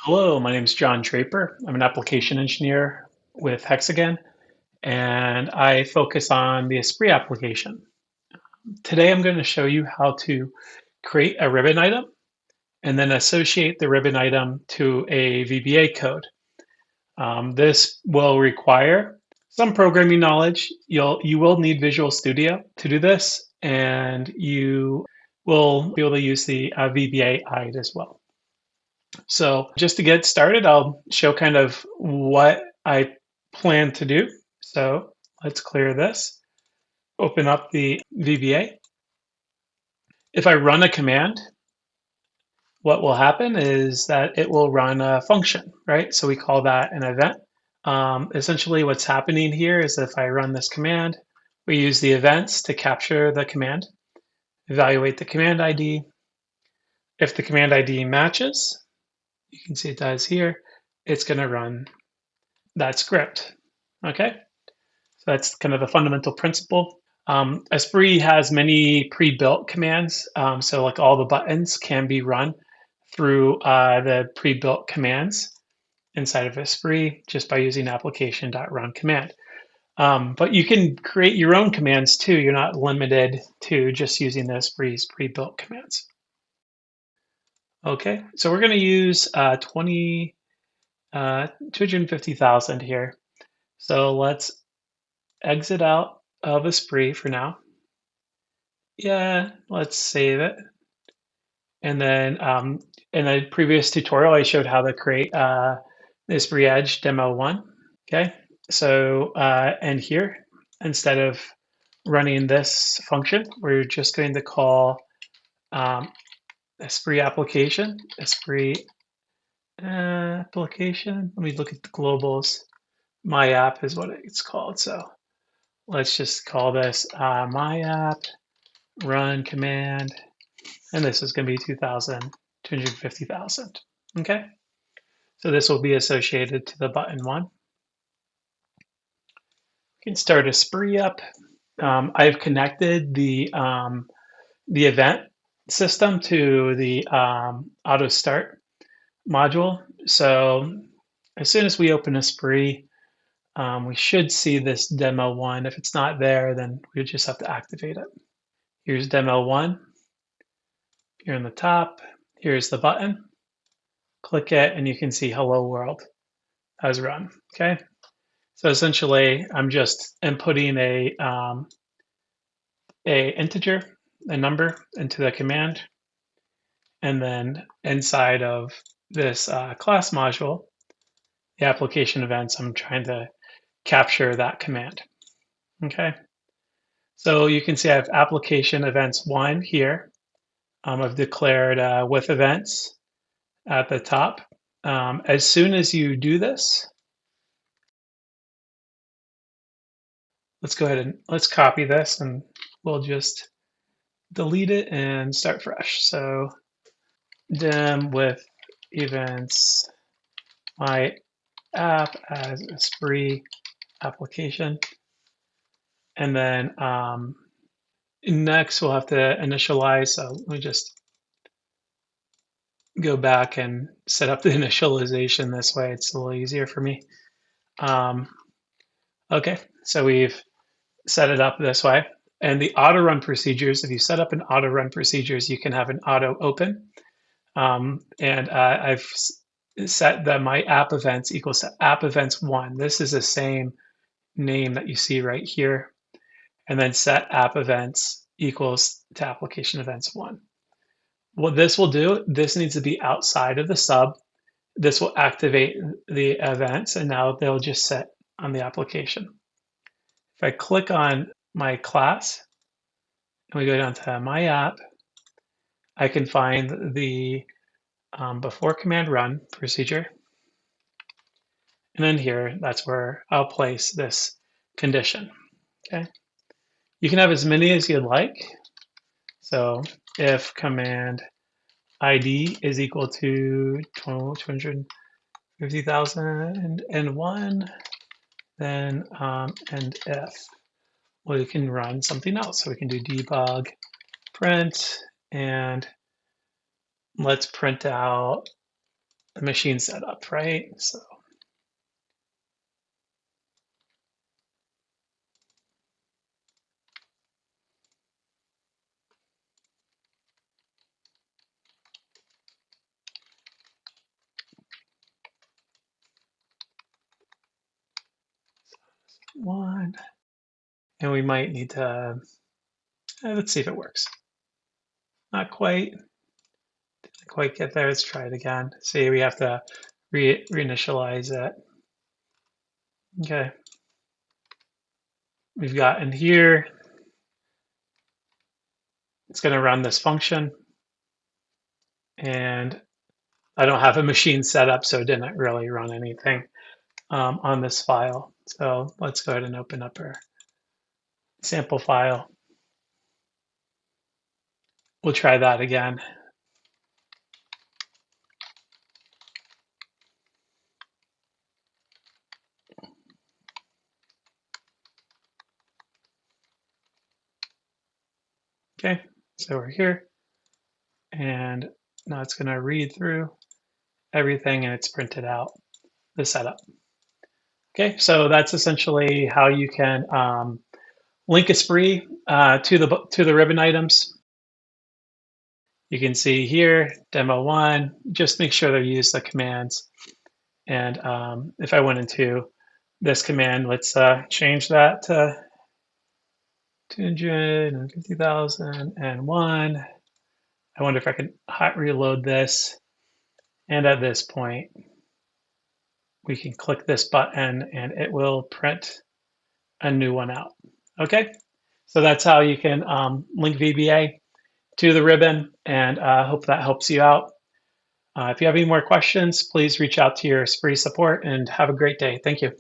Hello, my name is John Draper. I'm an application engineer with Hexagon, and I focus on the ESPRIT application. Today, I'm going to show you how to create a ribbon item and then associate the ribbon item to a VBA code. This will require some programming knowledge. You will need Visual Studio to do this, and you will be able to use the VBA IDE as well. So just to get started, I'll show kind of what I plan to do. So let's clear this, open up the VBA. If I run a command, what will happen is that it will run a function, right? So we call that an event. Essentially what's happening here is if I run this command, we use the events to capture the command, evaluate the command ID. If the command ID matches, you can see it does here, it's going to run that script. Okay, so that's kind of a fundamental principle. Esprit has many pre-built commands, so like all the buttons can be run through the pre-built commands inside of Esprit just by using application.run command. But you can create your own commands too. You're not limited to just using the Esprit's pre-built commands. Okay, so we're going to use 250,000 here. So let's exit out of Esprit for now. Yeah, let's save it. And then in a previous tutorial, I showed how to create ESPRIT EDGE demo 1. Okay, so and here, instead of running this function, we're just going to call Esprit application, Esprit application. Let me look at the globals. My app is what it's called. So let's just call this my app run command, and this is going to be 250,000. Okay, so this will be associated to the button 1. We can start Esprit up. I've connected the event system to the auto start module. So as soon as we open Esprit, we should see this demo 1. If it's not there, then we just have to activate it. Here's demo 1. Here in the top, here's the button. Click it and you can see hello world as run. Okay, so essentially I'm just inputting a integer, a number into the command, and then inside of this class module, the application events, I'm trying to capture that command. Okay, so you can see I have application events 1 here. I've declared with events at the top. As soon as you do this, let's go ahead and let's copy this and we'll just delete it and start fresh. So dim with events my app as Esprit application. And then next we'll have to initialize. So let me just go back and set up the initialization this way. It's a little easier for me. Okay, so we've set it up this way. And the auto run procedures, if you set up an auto run procedures, you can have an auto open. And I've set the my app events equals to app events 1. This is the same name that you see right here. And then set app events equals to application events 1. What this will do, this needs to be outside of the sub. This will activate the events and now they'll just set on the application. If I click on my class and we go down to my app, I can find the before command run procedure. And then here, that's where I'll place this condition. Okay. You can have as many as you'd like. So if command ID is equal to 250,001, then and if, well, we can run something else. So we can do debug print, and let's print out the machine setup, right? So one, and we might need to, let's see if it works. Not quite, didn't quite get there. Let's try it again. See, we have to reinitialize it. Okay. We've got in here, it's going to run this function, and I don't have a machine set up, so it didn't really run anything on this file. So let's go ahead and open up our sample file. We'll try that again. Okay, so we're here, and now it's going to read through everything, and it's printed out the setup. Okay, so that's essentially how you can link ESPRIT to the ribbon items. You can see here, demo one, just make sure they use the commands. And if I went into this command, let's change that to 250,001. I wonder if I can hot reload this. And at this point, we can click this button and it will print a new one out. Okay, so that's how you can link VBA to the ribbon, and hope that helps you out. If you have any more questions, please reach out to your ESPRIT support, and have a great day. Thank you.